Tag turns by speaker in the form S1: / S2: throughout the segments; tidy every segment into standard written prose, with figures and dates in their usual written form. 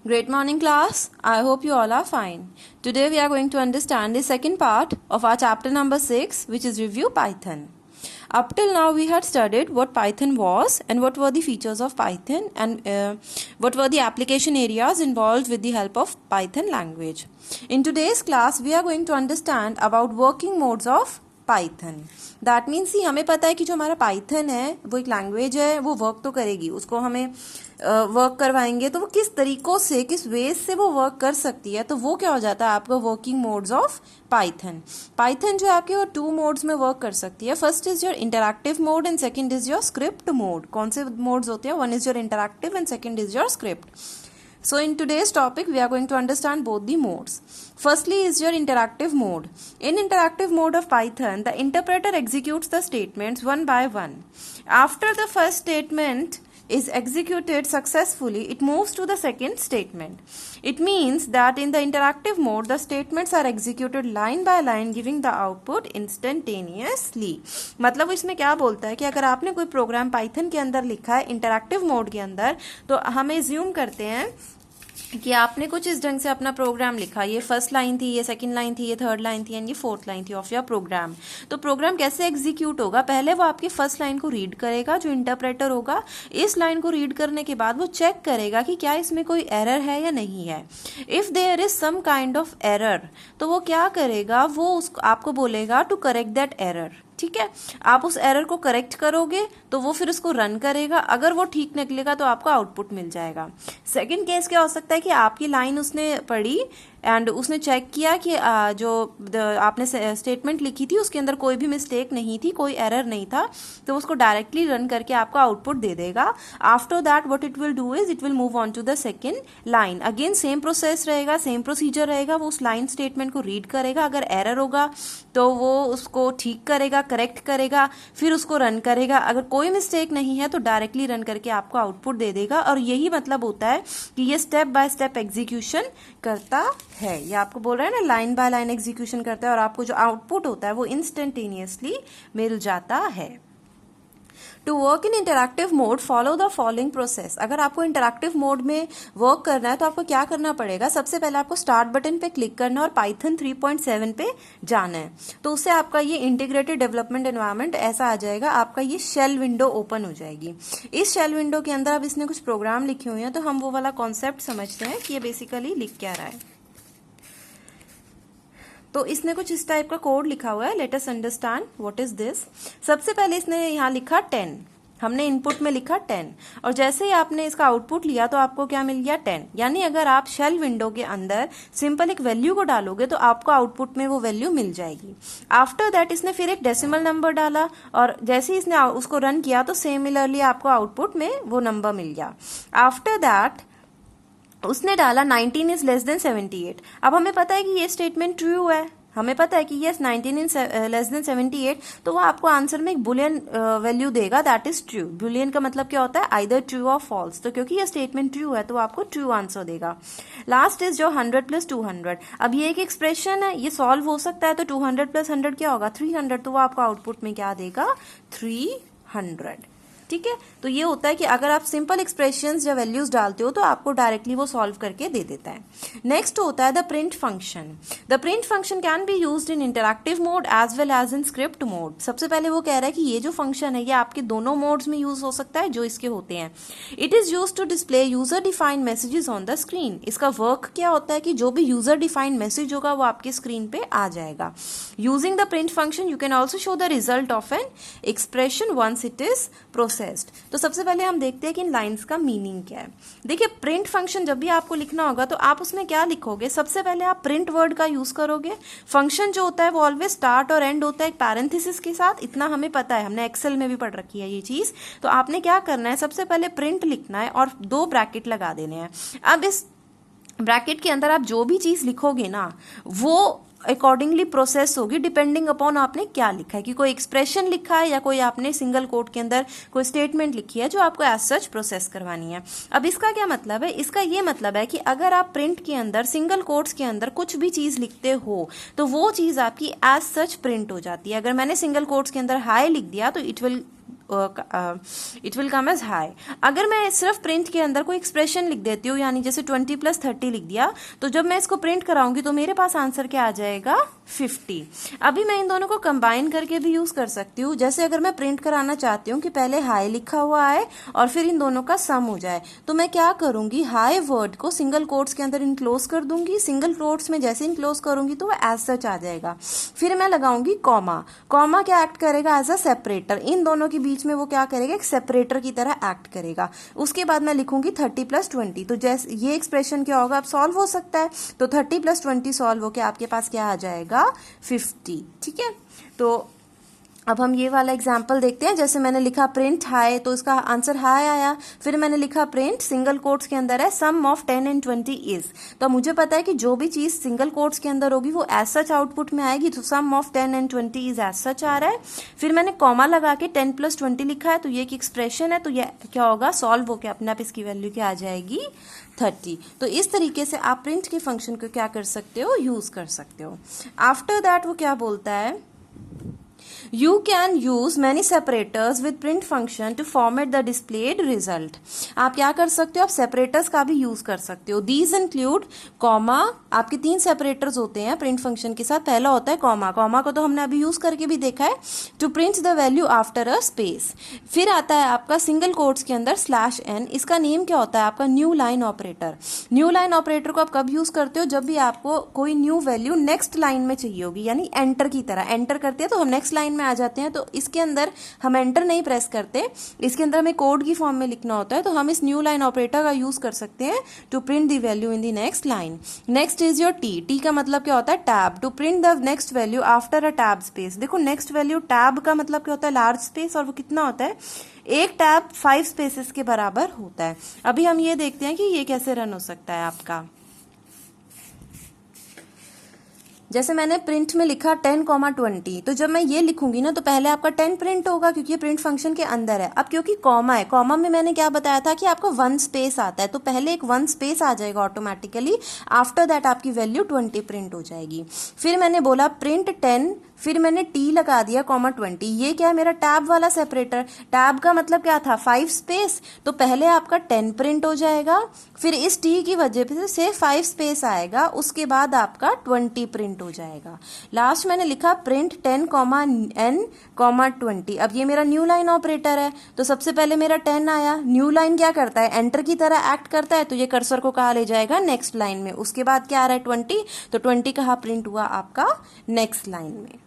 S1: Great morning, class. I hope you all are fine. Today we are going to understand the second part of our chapter number 6, which is Review Python. Up till now we had studied what Python was and what were the features of Python and what were the application areas involved with the help of Python language. In today's class we are going to understand about working modes of Python. That means he हमें पता है कि जो हमारा Python है वो एक language है, वो वर्क तो करेगी, उसको हमें वर्क करवाएंगे तो वो किस तरीकों से, किस वेज से वो वर्क कर सकती है, तो वो क्या हो जाता है आपका working modes of Python. Python जो आपके वो 2 मोड्स में वर्क कर सकती है. First is your interactive mode and second is your script mode. कौन से मोड्स होते हैं? One is your interactive and second is your script. So in today's topic we are going to understand both the modes. Firstly is your interactive mode. In interactive mode of Python, the interpreter executes the statements one by one. After the first statement is executed successfully, it moves to the second statement. It means that in the interactive mode, the statements are executed line by line, giving the output instantaneously. मतलब इसमें क्या बोलता है कि अगर आपने कोई programme Python के अंदर लिखा है इंटरैक्टिव मोड के अंदर, तो हम एज्यूम करते हैं कि आपने कुछ इस ढंग से अपना प्रोग्राम लिखा. ये फर्स्ट लाइन थी, ये सेकंड लाइन थी, ये थर्ड लाइन थी एंड ये फोर्थ लाइन थी ऑफ योर प्रोग्राम. तो प्रोग्राम कैसे एग्जीक्यूट होगा? पहले वो आपकी फर्स्ट लाइन को रीड करेगा, जो इंटरप्रेटर होगा. इस लाइन को रीड करने के बाद वो चेक करेगा कि क्या इसमें कोई एरर है या नहीं है. If there is some kind of error, तो वो क्या करेगा, वो उसको आपको बोलेगा टू करेक्ट दैट एरर. ठीक है, आप उस एरर को करेक्ट करोगे तो वो फिर उसको रन करेगा. अगर वो ठीक निकलेगा तो आपको आउटपुट मिल जाएगा. सेकंड केस क्या हो सकता है कि आपकी लाइन उसने पढ़ी एंड उसने चेक किया कि जो आपने स्टेटमेंट लिखी थी उसके अंदर कोई भी मिस्टेक नहीं थी, कोई एरर नहीं था, तो उसको डायरेक्टली रन करके आपको आउटपुट दे देगा. After that what it will do is it will move on to the second line. Again same process रहेगा, सेम प्रोसीजर रहेगा. वो उस लाइन स्टेटमेंट को रीड करेगा, अगर एरर होगा तो वो उसको ठीक करेगा, करेक्ट करेगा, फिर उसको रन करेगा. अगर कोई मिस्टेक नहीं है तो डायरेक्टली रन करके आपको आउटपुट दे देगा. और यही मतलब होता है कि ये स्टेप बाय स्टेप एग्जीक्यूशन करता है. ये आपको बोल रहा है ना, लाइन बाय लाइन एग्जीक्यूशन करता है और आपको जो आउटपुट होता है वो इंस्टेंटेनियसली मिल जाता है. To work in interactive mode follow the following process. अगर आपको इंटरैक्टिव मोड में वर्क करना है तो आपको क्या करना पड़ेगा? सबसे पहले आपको स्टार्ट बटन पे क्लिक करना है और पाइथन 3.7 पे जाना है. तो उससे आपका ये इंटीग्रेटेड डेवलपमेंट एनवायरनमेंट ऐसा आ जाएगा, आपका ये शेल विंडो ओपन हो जाएगी. इस शेल विंडो के अंदर अब इसने कुछ प्रोग्राम लिखे हुए हैं, तो हम वो वाला कॉन्सेप्ट समझते हैं कि ये बेसिकली लिख क्या रहा है. तो इसने कुछ इस टाइप का कोड लिखा हुआ है. Let us understand what is this. सबसे पहले इसने यहाँ लिखा 10. हमने इनपुट में लिखा 10 और जैसे ही आपने इसका आउटपुट लिया तो आपको क्या मिल गया? 10. यानी अगर आप शेल विंडो के अंदर सिंपल एक वैल्यू को डालोगे तो आपको आउटपुट में वो वैल्यू मिल जाएगी. आफ्टर दैट इसने फिर एक डेसिमल नंबर डाला और जैसे ही इसने उसको रन किया तो सिमिलरली आपको आउटपुट में वो नंबर मिल गया. आफ्टर दैट उसने डाला 19 इज लेस देन 78. अब हमें पता है कि ये स्टेटमेंट ट्रू है, हमें पता है कि यस 19 इज लेस देन 78, तो वो आपको आंसर में एक बुलियन वैल्यू देगा, दैट इज ट्रू. बुलियन का मतलब क्या होता है? आइदर ट्रू और फॉल्स. तो क्योंकि ये स्टेटमेंट ट्रू है तो वो आपको ट्रू आंसर देगा. लास्ट इज जो 100 प्लस 200. अब ये एक एक्सप्रेशन है, ये सॉल्व हो सकता है, तो 200 प्लस 100 क्या होगा? 300. तो वो आपको आउटपुट में क्या देगा? 300. ठीक है, तो ये होता है कि अगर आप सिंपल एक्सप्रेशंस या वैल्यूज डालते हो तो आपको डायरेक्टली वो सॉल्व करके दे देता है. नेक्स्ट होता है the print function. The print function can be used in interactive mode as well as in script mode. सबसे पहले वो कह रहा है कि ये जो फंक्शन है ये आपके दोनों मोड्स में यूज हो सकता है जो इसके होते हैं. It is used to display user defined messages on the screen. इसका वर्क क्या होता है कि जो भी यूजर डिफाइंड मैसेज होगा वो आपके स्क्रीन पे आ जाएगा. Using the print function you can also show the result of an expression once it is processed. तो सबसे पहले हम देखते हैं कि इन लाइंस का मीनिंग क्या है. देखिए, प्रिंट फंक्शन जब भी आपको लिखना होगा तो आप उसमें क्या लिखोगे? सबसे पहले आप प्रिंट वर्ड का यूज करोगे. फंक्शन जो होता है वो ऑलवेज स्टार्ट और एंड होता है एक पैरेंथेसिस के साथ. इतना हमें पता है, हमने एक्सेल में भी पढ़ रखी है ये चीज. तो आपने क्या करना है? सबसे पहले प्रिंट लिखना है और 2 ब्रैकेट लगा देने हैं. अब इस ब्रैकेट के अंदर आप जो भी चीज लिखोगे ना वो अकॉर्डिंगली प्रोसेस होगी डिपेंडिंग अपॉन आपने क्या लिखा है, कि कोई एक्सप्रेशन लिखा है या कोई आपने सिंगल कोट के अंदर कोई स्टेटमेंट लिखी है जो आपको एज सच प्रोसेस करवानी है. अब इसका क्या मतलब है? इसका ये मतलब है कि अगर आप प्रिंट के अंदर सिंगल कोट्स के अंदर कुछ भी चीज लिखते हो तो वो चीज आपकी एज सच प्रिंट हो जाती है. अगर मैंने सिंगल कोट्स के अंदर हाई लिख दिया तो it will it will come as hi. अगर मैं सिर्फ प्रिंट के अंदर कोई एक्सप्रेशन लिख देती हूँ, यानी जैसे 20 + 30 लिख दिया, तो जब मैं इसको प्रिंट कराऊंगी तो मेरे पास आंसर क्या आ जाएगा 50। अभी मैं इन दोनों को कंबाइन करके भी यूज कर सकती हूँ। जैसे अगर मैं प्रिंट कराना चाहती हूँ कि पहले हाई लिखा हुआ आए और फिर इन दोनों का सम हो जाए, तो मैं क्या करूंगी, हाई वर्ड को सिंगल कोट्स के अंदर इनक्लोज कर दूंगी। सिंगल कोट्स में जैसे इनक्लोज करूंगी तो वो एज सच आ जाएगा। फिर मैं लगाऊंगी कॉमा। कॉमा क्या एक्ट करेगा, एज अ सेपरेटर। इन दोनों के बीच में वो क्या करेगा, एक सेपरेटर की तरह एक्ट करेगा। उसके बाद मैं लिखूंगी 30 + 20। तो जैसे ये एक्सप्रेशन क्या होगा, अब सॉल्व हो सकता है, तो 30 + 20 सॉल्व होके आपके पास क्या आ जाएगा 50। ठीक है, तो अब हम ये वाला एग्जाम्पल देखते हैं। जैसे मैंने लिखा प्रिंट हाई, तो इसका आंसर हाई आया। फिर मैंने लिखा प्रिंट, सिंगल कोट्स के अंदर है सम ऑफ 10 and 20 इज। तो मुझे पता है कि जो भी चीज सिंगल कोट्स के अंदर होगी वो एज सच आउटपुट में आएगी, तो sum of 10 and 20 is as such आ रहा है। फिर मैंने कॉमा लगा के 10 + 20 लिखा है, तो ये एक एक्सप्रेशन है, तो ये क्या होगा, सॉल्व होके अपने आप इसकी वैल्यू क्या आ जाएगी 30। तो इस तरीके से आप प्रिंट के फंक्शन को क्या कर सकते हो, यूज कर सकते हो। आफ्टर दैट वो क्या बोलता है, You can use many separators with print function to format the displayed result। आप क्या कर सकते हो, आप सेपरेटर्स का भी यूज कर सकते हो। These include कॉमा, आपके 3 सेपरेटर्स होते हैं प्रिंट फंक्शन के साथ। पहला होता है कॉमा, कॉमा को तो हमने अभी यूज करके भी देखा है, to print the value after a space. फिर आता है आपका सिंगल कोट्स के अंदर /n। इसका नेम क्या होता है, आपका new line operator. New line operator को आप कब यूज करते हो, जब भी आपको कोई न्यू वैल्यू नेक्स्ट लाइन में चाहिए होगी, यानी एंटर की तरह। एंटर करते हैं तो हम नेक्स्ट लाइन में आ जाते हैं, तो इसके अंदर हम एंटर नहीं प्रेस करते, इसके अंदर हमें कोड की फॉर्म में लिखना होता है, तो हम इस न्यू लाइन ऑपरेटर का यूज कर सकते हैं to print the value in the next line. Next is your T. T का मतलब क्या होता है, tab, to print the next value after a tab space. देखो नेक्स्ट वैल्यू, टैब का मतलब क्या होता है, लार्ज स्पेस, और वो कितना होता है, एक टैब 5 स्पेसेस के बराबर होता है। अभी हम ये देखते हैं कि ये कैसे रन हो सकता है आपका। जैसे मैंने प्रिंट में लिखा 10, 20, तो जब मैं ये लिखूंगी ना, तो पहले आपका 10 प्रिंट होगा क्योंकि ये प्रिंट फंक्शन के अंदर है। अब क्योंकि कॉमा है, कॉमा में मैंने क्या बताया था कि आपका 1 स्पेस आता है, तो पहले एक 1 स्पेस आ जाएगा ऑटोमेटिकली। आफ्टर दैट आपकी वैल्यू 20 प्रिंट हो जाएगी। फिर मैंने बोला प्रिंट 10, फिर मैंने टी लगा दिया, 20। ये क्या है, मेरा टैब वाला सेपरेटर। टैब का मतलब क्या था, 5 स्पेस, तो पहले आपका 10 प्रिंट हो जाएगा, फिर इस टी की वजह से 5 स्पेस आएगा, उसके बाद आपका 20 प्रिंट हो जाएगा। लास्ट मैंने लिखा प्रिंट 10, n, 20। अब ये मेरा न्यू लाइन ऑपरेटर है, तो सबसे पहले मेरा 10 आया। न्यू लाइन क्या करता है, एंटर की तरह एक्ट करता है, तो ये कर्सर को कहाँ ले जाएगा, नेक्स्ट लाइन में। उसके बाद क्या आ रहा है 20, तो 20 कहाँ प्रिंट हुआ आपका नेक्स्ट लाइन में।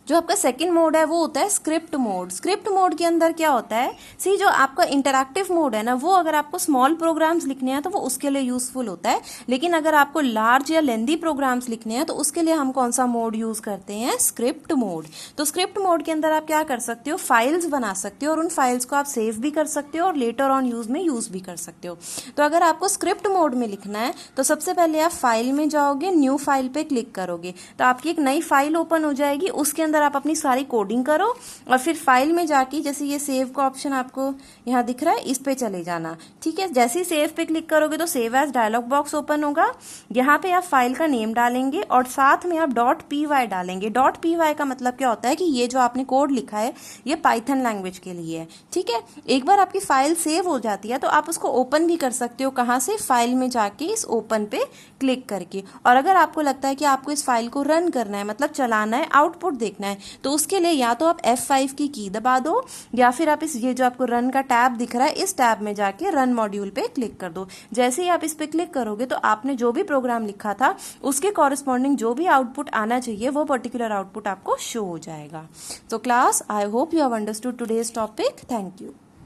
S1: जो आपका सेकंड मोड है वो होता है स्क्रिप्ट मोड। स्क्रिप्ट मोड के अंदर क्या होता है, सी जो आपका इंटरैक्टिव मोड है ना, वो अगर आपको स्मॉल प्रोग्राम्स लिखने हैं तो वो उसके लिए यूजफुल होता है, लेकिन अगर आपको लार्ज या लेंदी प्रोग्राम्स लिखने हैं तो उसके लिए हम कौन सा मोड यूज करते हैं, स्क्रिप्ट मोड। तो स्क्रिप्ट मोड के अंदर आप क्या कर सकते हो, फाइल्स बना सकते हो, और उन फाइल्स को आप सेव भी कर सकते हो और लेटर ऑन यूज में यूज भी कर सकते हो। तो अगर आपको स्क्रिप्ट मोड में लिखना है तो सबसे पहले आप फाइल में जाओगे, न्यू फाइल पे क्लिक करोगे, तो आपकी एक नई फाइल ओपन हो जाएगी। उसके अंदर आप अपनी सारी कोडिंग करो, और फिर फाइल में जाके जैसे ये सेव का ऑप्शन आपको यहाँ दिख रहा है, इस पे चले जाना। ठीक है, जैसे ही सेव पे क्लिक करोगे तो save as dialog box open होगा। यहाँ पे आप फाइल का नेम डालेंगे और साथ में आप .py डालेंगे। .py का मतलब क्या होता है कि ये जो आपने कोड लिखा है ये पाइथन लैंग्वेज के लिए है। ठीक है, एक बार आपकी फाइल सेव हो जाती है तो आप उसको ओपन भी कर सकते हो। कहाँ से, फाइल में जाके इस ओपन पे क्लिक करके। और अगर आपको लगता है कि आपको इस फाइल को रन करना है, मतलब चलाना है, आउटपुट देखना है, तो उसके लिए या तो आप F5 की दबा दो, या फिर आप इस ये जो आपको रन का टैब दिख रहा है, इस टैब में जाके रन मॉड्यूल पे क्लिक कर दो। जैसे ही आप इस पे क्लिक करोगे तो आपने जो भी प्रोग्राम लिखा था उसके कॉरेस्पॉन्डिंग जो भी आउटपुट आना चाहिए वो पर्टिकुलर आउटपुट आपको शो हो जाएगा। तो class, I hope you have understood today's topic. Thank you.